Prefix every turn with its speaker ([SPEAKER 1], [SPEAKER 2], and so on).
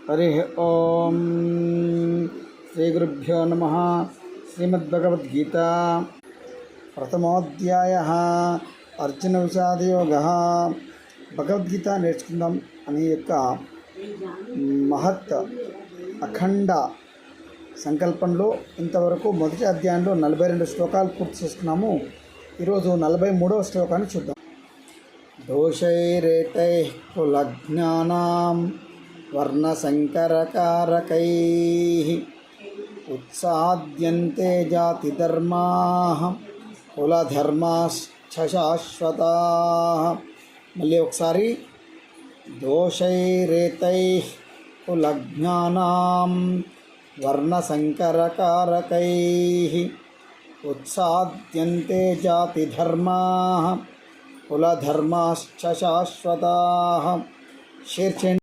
[SPEAKER 1] हरि ओम श्री गुरुभ्यो नमः। श्रीमद्भगवद्गीता प्रथमोऽध्यायः अर्जुन विषादयोगः। భగవద్గీత నేర్చుకుందాం అనే యొక్క మహత్ అఖండ సంకల్పంలో ఇంతవరకు మొదటి అధ్యాయంలో 42 శ్లోకాలు పూర్తి చేసుకున్నాము. ఈరోజు 43వ శ్లోకాన్ని చూద్దాం. దోషైరేతైః కులజ్ఞానాం వర్ణసంకరకారకైః ఉత్సాద్యంతే జాతిధర్మాః కులధర్మాశ్చ శాశ్వతాః. మళ్ళీ ఒకసారి. దోషైరేతైః కులజ్ఞానాం వర్ణసంకరకారకైః ఉత్సాద్యంతే జాతిధర్మాః కులధర్మాశ్చ శాశ్వతాః. షేర్ చేయండి.